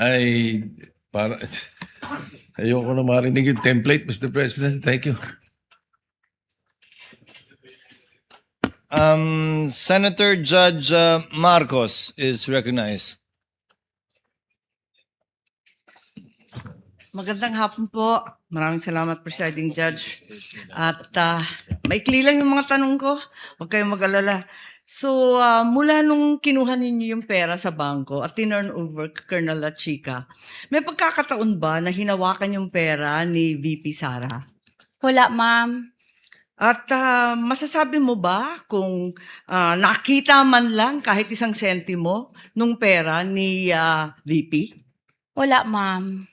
ay para ayoko na marinig yung template, Mr. President. Thank you. Senator Judge Marcos is recognized. Magandang hapon po. Maraming salamat, Presiding Judge. At maikli lang yung mga tanong ko. Huwag kayong mag-alala. So, mula nung kinuha ninyo yung pera sa bangko at tinurn over kay Colonel La Chica, may pagkakataon ba na hinawakan yung pera ni VP Sara? Wala, ma'am. At masasabi mo ba kung nakita man lang kahit isang sentimo nung pera ni VP? Wala, ma'am.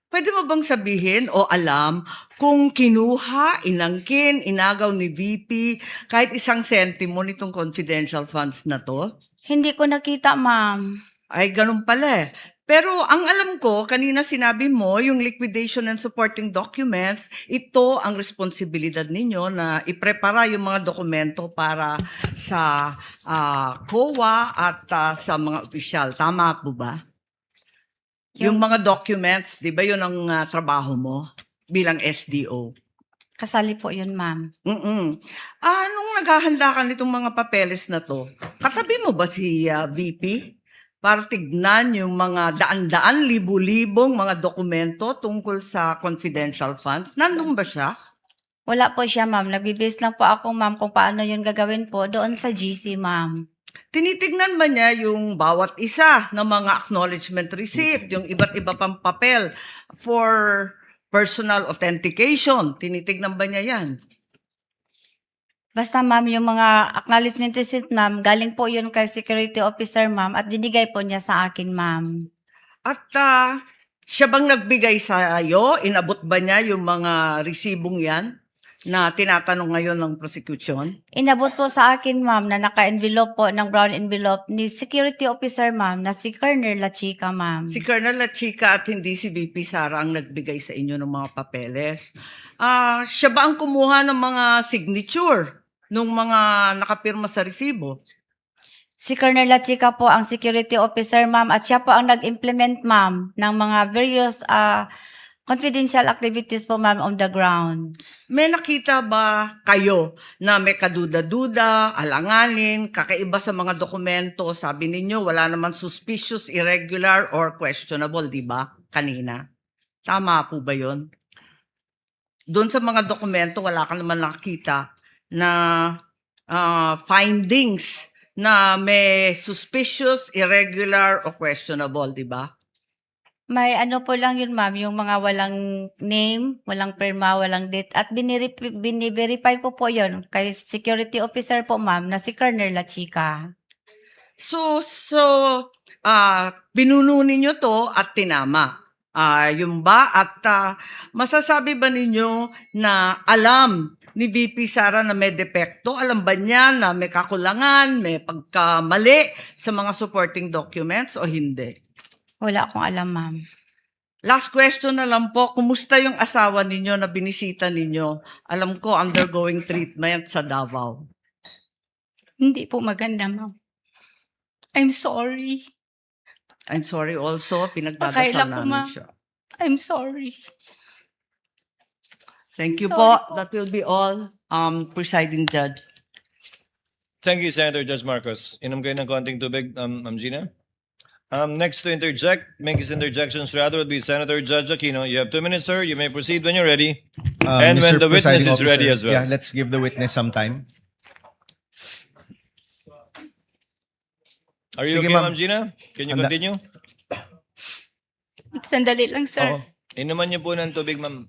Pwede mo bang sabihin o alam kung kinuha, inangkin, inagaw ni VP kahit isang sentimo nitong confidential funds na to? Hindi ko nakita, ma'am. Ay, ganun pala eh. Pero ang alam ko, kanina sinabi mo, yung liquidation and supporting documents, ito ang responsibilidad ninyo na iprepara yung mga dokumento para sa COA at sa mga opisyal. Tama po ba? Yung mga documents, di ba yun ang trabaho mo bilang SDO? Kasali po yun, ma'am. Nung naghahanda ka nitong mga papeles na to, katabi mo ba si VP? Para tignan yung mga daan-daan, libu-libong mga dokumento tungkol sa confidential funds. Nandun ba siya? Wala po siya, ma'am. Nagbibase lang po ako, ma'am, kung paano yun gagawin po doon sa GC, ma'am. Tinitignan ba niya yung bawat isa ng mga acknowledgement receipt, yung iba't iba pang papel for personal authentication? Tinitignan ba niya yan? Basta, ma'am, yung mga acknowledgement receipt, ma'am, galing po yun kay security officer, ma'am, at binigay po niya sa akin, ma'am. At siya bang nagbigay sa iyo? Inabot ba niya yung mga resibong yan na tinatanong ngayon ng prosecution? Inabot po sa akin, ma'am, na naka-envelope po ng brown envelope ni security officer, ma'am, na si Colonel La Chica, ma'am. Si Colonel La Chica at hindi si VP Sara ang nagbigay sa inyo ng mga papeles. Siya ba ang kumuha ng mga signature nung mga nakapirma sa resibo? Si Colonel La Chica po ang security officer, ma'am, at siya po ang nag-implement, ma'am, ng mga various confidential activities po, ma'am, on the ground. May nakita ba kayo na may kaduda-duda, alanganin, kakaiba sa mga dokumento? Sabi ninyo, wala naman suspicious, irregular, or questionable, di ba? Kanina. Tama po ba yun? Doon sa mga dokumento, wala ka naman nakita na findings na may suspicious, irregular, or questionable, di ba? May ano po lang yun, ma'am, yung mga walang name, walang perma, walang date, at biniverify ko po yun kay security officer po, ma'am, na si Colonel La Chica. So binuno ninyo to at tinama. Yung ba? At masasabi ba ninyo na alam ni VP Sara na may depekto? Alam ba niya na may kakulangan, may pagkamali sa mga supporting documents o hindi? Wala akong alam, ma'am. Last question na lang po, kumusta yung asawa ninyo na binisita ninyo? Alam ko, undergoing treatment sa Davao. Hindi po maganda, ma'am. I'm sorry. I'm sorry also, pinagdadasal Pakaila ko, namin ma'am. siya. I'm sorry. Thank you Sorry po. That will be all, Presiding Judge. Thank you, Senator Judge Marcos. Inom kayo ng konting tubig, Ma'am Gina. Next to interject, make his interjections rather, would be Senator Judge Aquino. You have 2 minutes, sir. You may proceed when you're ready. And when the witness is ready as well. Yeah, let's give the witness some time. Are you Sige, okay, ma'am. Ma'am Gina? Can you Handa. continue? Sandali lang, sir. Oo. Inuman niyo po ng tubig, ma'am.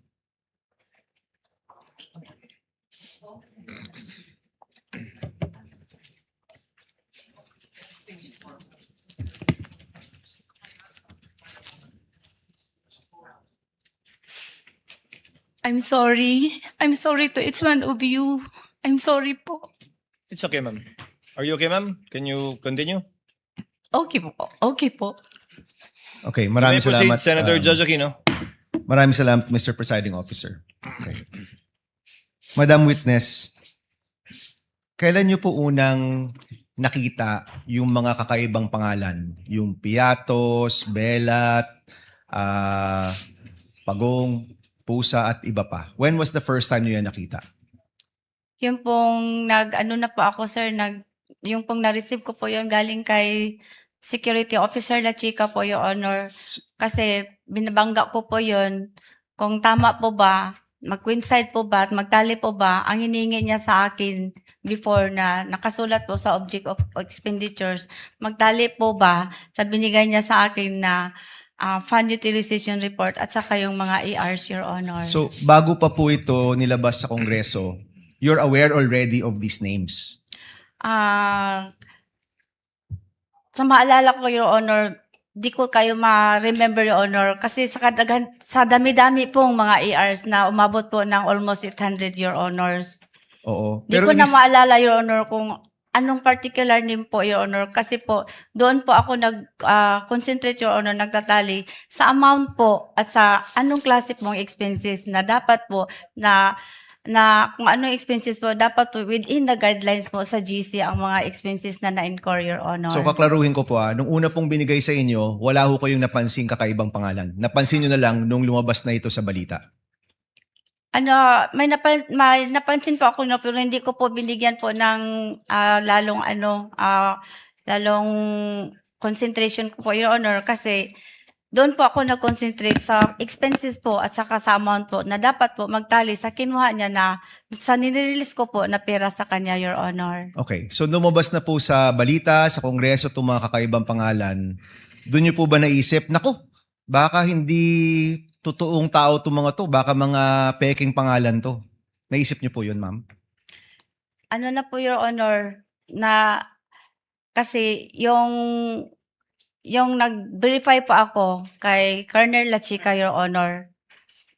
I'm sorry. I'm sorry to each one of you. I'm sorry po. It's okay, ma'am. Are you okay, ma'am? Can you continue? Okay po. Okay po. Okay, You may maraming proceed, salamat. Senator Judge Aquino. Maraming salamat, Mr. Presiding Officer. Okay. Madam Witness, kailan niyo po unang nakita yung mga kakaibang pangalan? Yung Piatos, Belat, Pagong, Pusa at iba pa. When was the first time niyo yan nakita? Yung pong ano na po ako, sir, yung pong na-receive ko po yun galing kay Security Officer La Chica po, Your Honor. Kasi binabangga ko po yun kung tama po ba, mag-coincide po ba, at magtali po ba, ang hiningi niya sa akin before na nakasulat po sa object of expenditures, magtali po ba sa binigay niya sa akin na fund utilization report at saka yung mga ARs, Your Honor. So, bago pa po ito nilabas sa Kongreso, you're aware already of these names? Sa maalala ko, Your Honor, di ko kayo ma-remember, Your Honor, kasi sa dami-dami pong mga ARs na umabot po ng almost 800, Your Honors. Oo. Di ko na maalala, Your Honor, kung anong particular name po, Your Honor, kasi po, doon po ako concentrate, Your Honor, nagtatali sa amount po at sa anong klase pong expenses na dapat po na kung anong expenses po, dapat po within the guidelines po sa GC ang mga expenses na na-incur, Your Honor. So, kaklaruhin ko po nung una pong binigay sa inyo, wala ho kayong napansing kakaibang pangalan. Napansin nyo na lang nung lumabas na ito sa balita. May napansin po ako, no, pero hindi ko po binigyan po ng lalong concentration ko po, Your Honor, kasi doon po ako nag-concentrate sa expenses po at saka sa amount po na dapat po magtali sa kinuha niya na sa nirelease ko po na pera sa kanya, Your Honor. Okay. So, lumabas na po sa balita, sa Kongreso, itong mga kakaibang pangalan. Doon nyo po ba naisip, naku, baka hindi totoong tao itong mga to, baka mga peking pangalan to? Naisip nyo po yun, ma'am? Ano na po, Your Honor, na kasi yung nag-verify po ako kay Colonel La Chica, Your Honor,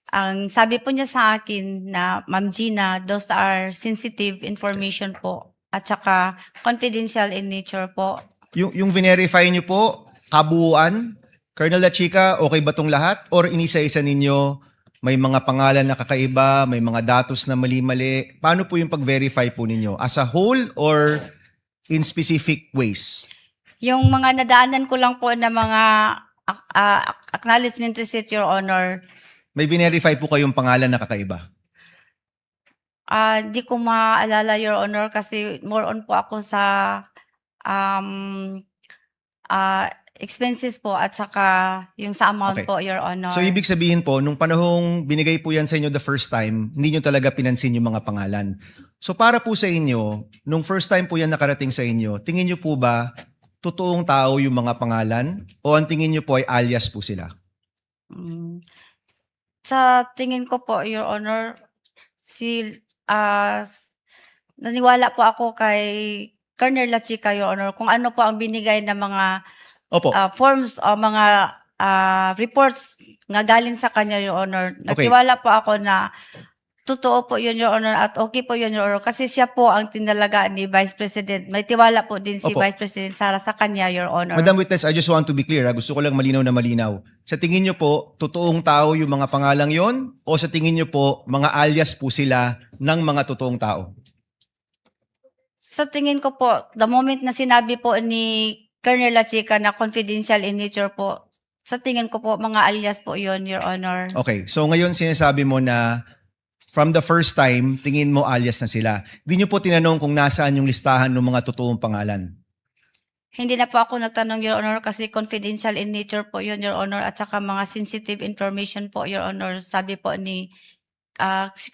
ang sabi po niya sa akin na, Ma'am Gina, those are sensitive information po at saka confidential in nature po. Yung verify nyo po, kabuuan, Colonel La Chica, okay ba tong lahat? Or inisa-isa ninyo, may mga pangalan na kakaiba, may mga datos na mali-mali? Paano po yung pag-verify po ninyo? As a whole or in specific ways? Yung mga nadaanan ko lang po na mga acknowledgement receipt, Your Honor, May verify po kayong pangalan na kakaiba? di ko maalala, Your Honor, kasi more on po ako sa expenses po at saka yung sa amount Okay. po, Your Honor. So, ibig sabihin po, nung panahong binigay po yan sa inyo the first time, hindi nyo talaga pinansin yung mga pangalan. So, para po sa inyo, nung first time po yan nakarating sa inyo, tingin nyo po ba totoong tao yung mga pangalan o ang tingin nyo po ay alias po sila? Sa tingin ko po, Your Honor, naniwala po ako kay Colonel La Chica, Your Honor, kung ano po ang binigay na mga Opo. forms o mga reports nga galing sa kanya, Your Honor. Okay. Nagtiwala po ako na totoo po yun, Your Honor, at okay po yun, Your Honor, kasi siya po ang tinalaga ni Vice President. May tiwala po din si Opo. Vice President Sara sa kanya, Your Honor. Madam Witness, I just want to be clear. Gusto ko lang malinaw na malinaw. Sa tingin nyo po, totoong tao yung mga pangalang yon o sa tingin nyo po, mga alias po sila ng mga totoong tao? Sa tingin ko po, the moment na sinabi po ni Colonel La Chica na confidential in nature po, sa tingin ko po, mga alias po yun, Your Honor. Okay, so ngayon sinasabi mo na from the first time, tingin mo alias na sila. Di nyo po tinanong kung nasaan yung listahan ng mga totoong pangalan? Hindi na po ako nagtanong, Your Honor, kasi confidential in nature po yun, Your Honor, at saka mga sensitive information po, Your Honor, sabi po ni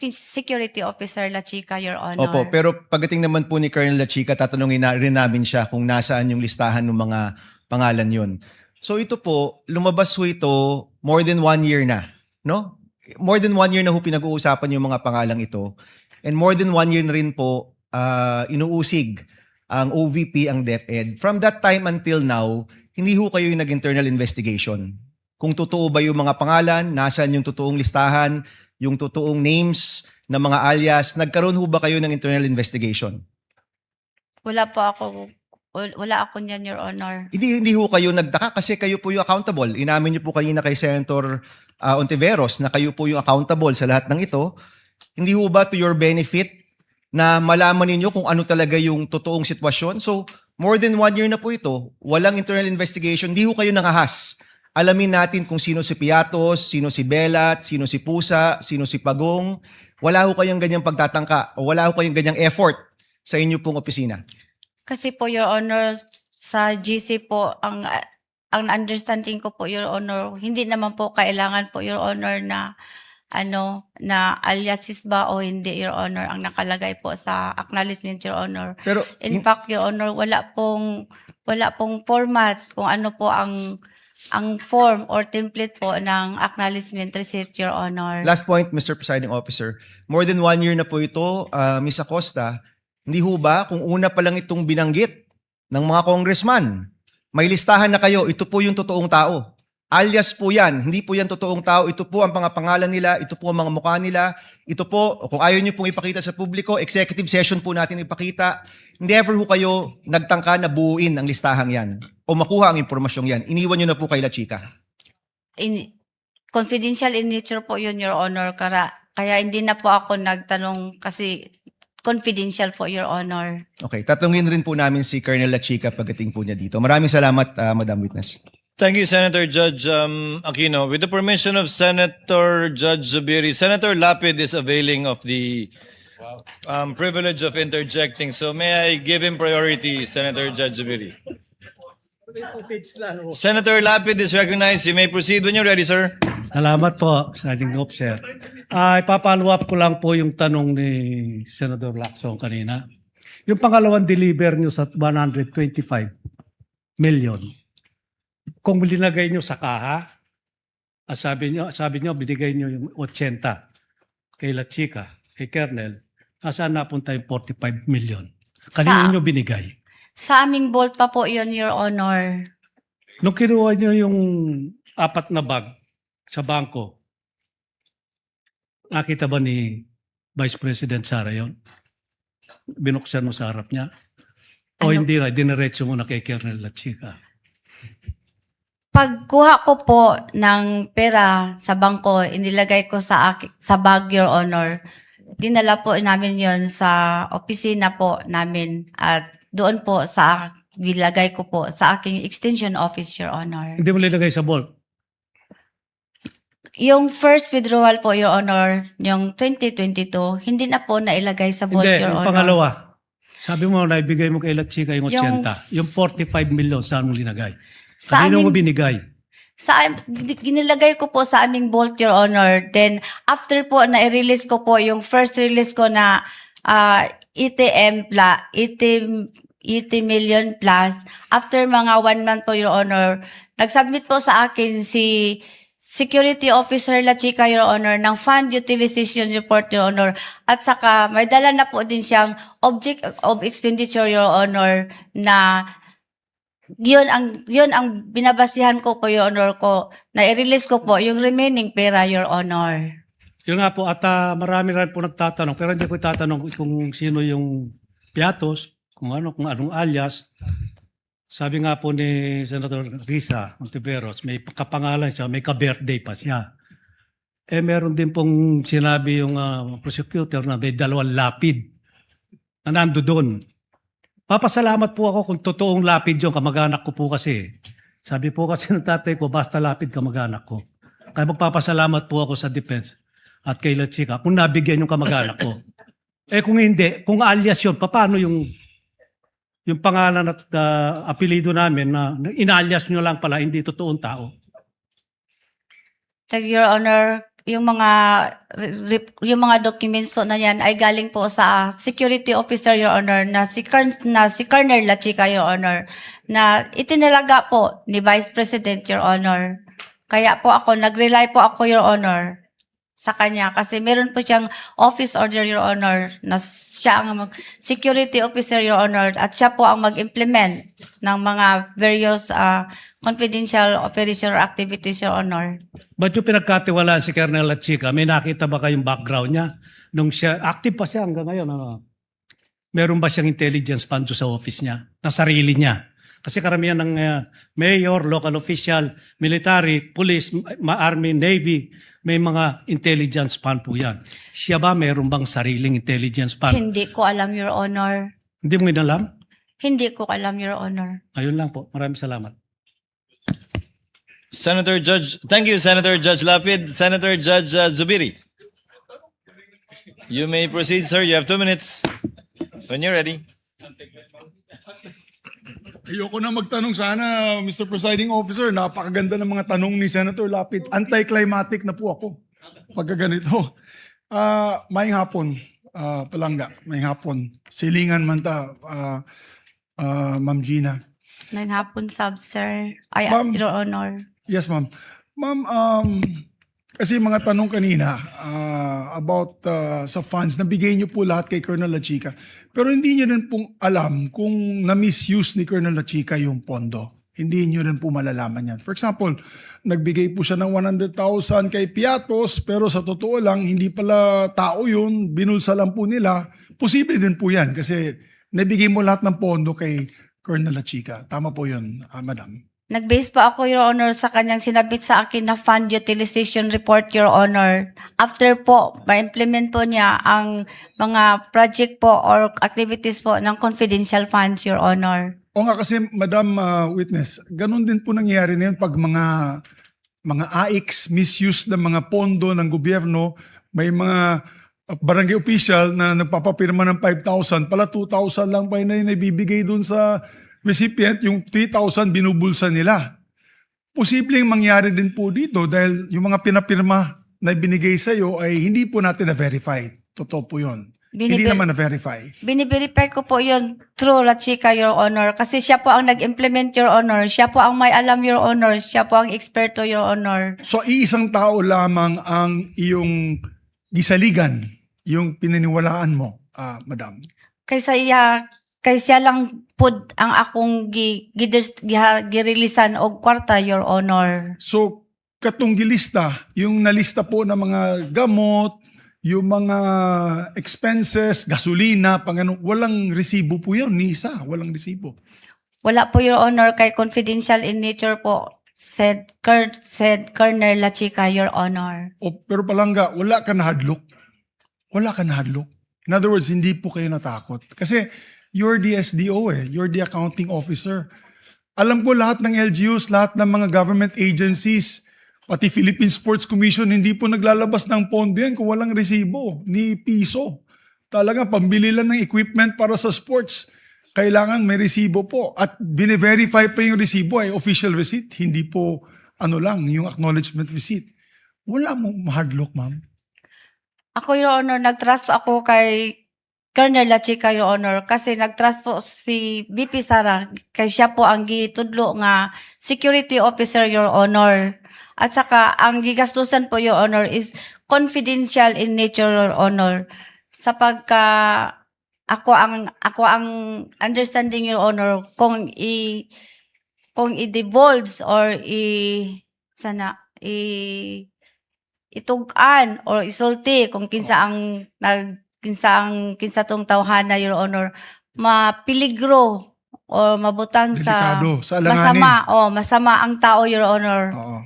Security Officer La Chica, Your Honor. Opo, pero pagdating naman po ni Colonel La Chica, tatanungin na rin namin siya kung nasaan yung listahan ng mga pangalan yun. So ito po, lumabas po ito more than 1 year na, no? More than 1 year na po pinag-uusapan yung mga pangalang ito. And more than 1 year na rin po inuusig ang OVP, ang DepEd. From that time until now, hindi ho kayo yung nag-internal investigation. Kung totoo ba yung mga pangalan, nasaan yung totoong listahan, yung totoong names ng mga alias, nagkaroon ho ba kayo ng internal investigation? Wala ako niyan, Your Honor. Hindi ho kayo nagtaka kasi kayo po yung accountable. Inamin niyo po kanina kay Senator Ontiveros na kayo po yung accountable sa lahat ng ito. Hindi ho ba to your benefit na malaman ninyo kung ano talaga yung totoong sitwasyon? So, More than 1 year na po ito, walang internal investigation, di ho kayo nangahas. Alamin natin kung sino si Piatos, sino si Belat, sino si Pusa, sino si Pagong. Wala ho kayong ganyang pagtatangka o wala ho kayong ganyang effort sa inyo pong opisina. Kasi po, Your Honor, sa GC po, ang understanding ko po, Your Honor, hindi naman po kailangan po, Your Honor, na na aliases ba o hindi, Your Honor, ang nakalagay po sa acknowledgement, Your Honor. Pero In fact, Your Honor, wala pong format kung ano po ang form or template po ng acknowledgement receipt, Your Honor. last point, Mr. Presiding Officer, more than 1 year na po ito, Ms. Acosta, hindi ho ba kung una pa lang itong binanggit ng mga congressman, may listahan na kayo, ito po yung totoong tao. Alias po yan, hindi po yan totoong tao, ito po ang pangalan nila, ito po ang mga mukha nila, ito po, kung ayaw nyo pong ipakita sa publiko, executive session po natin ipakita, never ho kayo nagtangka na buuin ang listahang yan o makuha ang impormasyong yan. Iniwan nyo na po kay La Chica. Confidential in nature po yun, Your Honor, kaya hindi na po ako nagtanong kasi confidential po, Your Honor. Okay, tatanungin rin po namin si Colonel La Chica pagdating po niya dito. Maraming salamat, Madam Witness. Thank you, Senator Judge Aquino. With the permission of Senator Judge Zubiri, Senator Lapid is availing of the privilege of interjecting. So may I give him priority, Senator Judge Zubiri? Senator Lapid is recognized. You may proceed when you're ready, sir. Salamat po, Sergeant Officer. Ipapalo up ko lang po yung tanong ni Senator Lacson kanina. Yung pangalawang deliver nyo sa 125 million. Kung linagay nyo sa kaha, sabi nyo, binigay nyo yung 80 kay La Chica, kay Kernel, nasaan napunta yung 45 million? Kanino nyo binigay? Sa aming vault pa po yun, Your Honor. Nung kinuha nyo yung 4 na bag sa bangko, nakita ba ni Vice President Sara yun? Binuksan mo sa harap niya? O hindi na, diniretso mo na kay Kernel La Chica? Pagkuha ko po ng pera sa bangko, inilagay ko sa bag, Your Honor. Dinala po namin yon sa opisina po namin at doon po nilagay ko po sa aking extension office, Your Honor. Hindi mo nilagay sa vault? Yung first withdrawal po, Your Honor, yung 2022, hindi na po nailagay sa vault, Hindi, Your yung Honor. pangalawa. Sabi mo, naibigay mo kay La Chica yung 80. Yung- Yung 45 million, saan mo linagay? Sa Kanino mo aming- binigay? Ginilagay ko po sa aming vault, Your Honor. Then, after po, na-release ko po yung first release ko na 80 million plus. After mga 1 month po, Your Honor, nag-submit po sa akin si Security Officer La Chica, Your Honor, ng Fund Utilization Report, Your Honor. At saka, may dala na po din siyang Object of Expenditure, Your Honor, na yun ang binabasihan ko po, Your Honor, ko na i-release ko po yung remaining pera, Your Honor. Yun nga po, at marami rin po nagtatanong, pero hindi ko itatanong kung sino yung Piatos, kung anong alias. Sabi nga po ni Senator Risa Montiveros, may kapangalan siya, may ka-birthday pa siya. Meron din pong sinabi yung prosecutor na may 2 lapid na nando doon. Papasalamat po ako kung totoong lapid yung kamag-anak ko po kasi. Sabi po kasi ng tatay ko, basta lapid kamag-anak ko. Kaya magpapasalamat po ako sa defense at kay La Chica kung nabigyan yung kamag-anak ko. Kung hindi, kung alias yun, paano yung pangalan at apelido namin na inalias nyo lang pala, hindi totoong tao? Your Honor, yung mga documents po na yan ay galing po sa security officer, Your Honor, na si Colonel La Chica, Your Honor, na itinalaga po ni Vice President, Your Honor. Kaya po nag-rely po ako, Your Honor, sa kanya kasi meron po siyang office order, Your Honor, na siya ang security officer, Your Honor, at siya po ang mag-implement ng mga various confidential operation or activities, Your Honor. Ba't yung pinagkatiwalaan si Colonel La Chica, may nakita ba kayong background niya? Nung siya, active pa siya hanggang ngayon, meron ba siyang intelligence fund sa office niya, na sarili niya? Kasi karamihan ng mayor, local official, military, police, army, navy, may mga intelligence fund po yan. Siya ba meron bang sariling intelligence fund? Hindi ko alam, Your Honor. Hindi mo inalam? Hindi ko alam, Your Honor. Ayun lang po. Maraming salamat. Thank you, Senator Judge Lapid. Senator Judge Zubiri. You may proceed, sir. You have 2 minutes. When you're ready. Ayoko na magtanong sana, Mr. Presiding Officer. Napakaganda ng mga tanong ni Senator Lapid. Anticlimactic na po ako pagka ganito. Maayong hapon, Palangga. Maayong hapon. Silingan man ta, Ma'am Gina. Nine hapon, sub, sir. Ay, Ma'am. Your Honor. Yes, ma'am. Ma'am, kasi mga tanong kanina about sa funds, nabigay niyo po lahat kay Colonel Lachica. Pero hindi niyo rin pong alam kung na-misuse ni Colonel Lachica yung pondo. Hindi niyo rin po malalaman yan. For example, nagbigay po siya ng 100,000 kay Piatos, pero sa totoo lang, hindi pala tao yun, binulsa lang po nila. Posible din po yan kasi nabigay mo lahat ng pondo kay Colonel Lachica. Tama po yun, madam. Nag-base pa ako, Your Honor, sa kanyang sinabit sa akin na fund utilization report, Your Honor. After po, ma-implement po niya ang mga project po or activities po ng confidential funds, Your Honor. O nga kasi, Madam Witness, ganun din po nangyayari na yun pag mga AIX, misuse ng mga pondo ng gobyerno, may mga barangay official na nagpapapirma ng 5,000, pala 2,000 lang pa yun na ibibigay dun sa recipient, yung 3,000 binubulsa nila. Posibleng mangyari din po dito dahil yung mga pinapirma na binigay sa iyo ay hindi po natin na-verify. Totoo po yun. Hindi naman na-verify. Biniverify ko po yun through Lachica, Your Honor. Kasi siya po ang nag-implement, Your Honor. Siya po ang may alam, Your Honor. Siya po ang eksperto, Your Honor. So, iisang tao lamang ang iyong gisaligan, yung pinaniwalaan mo, Madam. Kaysa lang po ang akong girilisan og kwarta, Your Honor. So, katong gilista, yung nalista po ng mga gamot, yung mga expenses, gasolina, pangano, walang resibo po yun, ni isa, walang resibo. Wala po, Your Honor, kay confidential in nature po, said Colonel Lachica, Your Honor. Pero Palangga, wala ka nahadlok. Wala ka nahadlok. In other words, hindi po kayo natakot. Kasi you're the SDO you're the accounting officer. Alam ko lahat ng LGUs, lahat ng mga government agencies, pati Philippine Sports Commission, hindi po naglalabas ng pondo yan kung walang resibo, ni piso. Talaga, pambili lang ng equipment para sa sports. Kailangan may resibo po. At bine-verify pa yung resibo ay official receipt, hindi po yung acknowledgement receipt. Wala mong hardlock, ma'am. Ako, Your Honor, nag-trust ako kay Colonel Lachica, Your Honor, kasi nag-trust po si VP Sara, kay siya po ang gitudlo nga security officer, Your Honor. At saka, ang gigastusan po, Your Honor, is confidential in nature, Your Honor. Sapagka ako ang understanding, Your Honor, kung i-divulge or itugan or isulti kung kinsa tong tawhana, Your Honor, mapiligro o mabutang Delikado, sa alanganin. masama ang tao, Your Honor. Oo.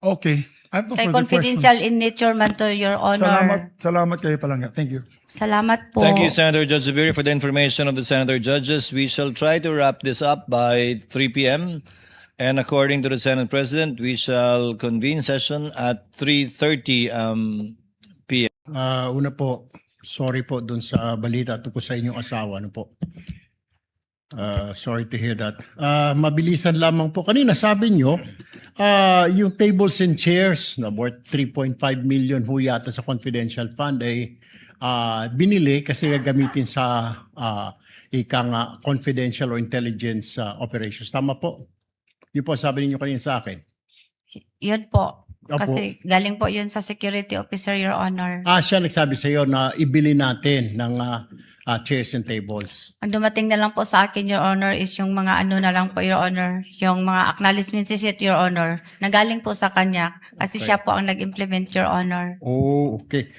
Okay. I have no Kay further confidential questions. in nature man to, Your Honor. Salamat kayo, Palangga. Thank you. Salamat po. Thank you, Senator Judge Zubiri, for the information of the Senator Judges. We shall try to wrap this up by 3 p.m. And according to the Senate President, we shall convene session at 3:30 p.m. Una po, sorry po dun sa balita tungkol sa inyong asawa. Ano po? Sorry to hear that. Mabilisan lamang po. Kanina sabi nyo, yung tables and chairs na worth 3.5 million ho yata sa confidential fund ay binili kasi gagamitin sa confidential or intelligence operations. Tama po? Yun po sabi ninyo kanina sa akin. Yun po. Opo. Kasi galing po yun sa security officer, Your Honor. Siya nagsabi sa iyo na ibili natin ng chairs and tables. Ang dumating na lang po sa akin, Your Honor, is yung mga na lang po, Your Honor, yung mga acknowledgement receipt, Your Honor, na galing po sa kanya kasi Okay. siya po ang nag-implement, Your Honor. Oh, okay.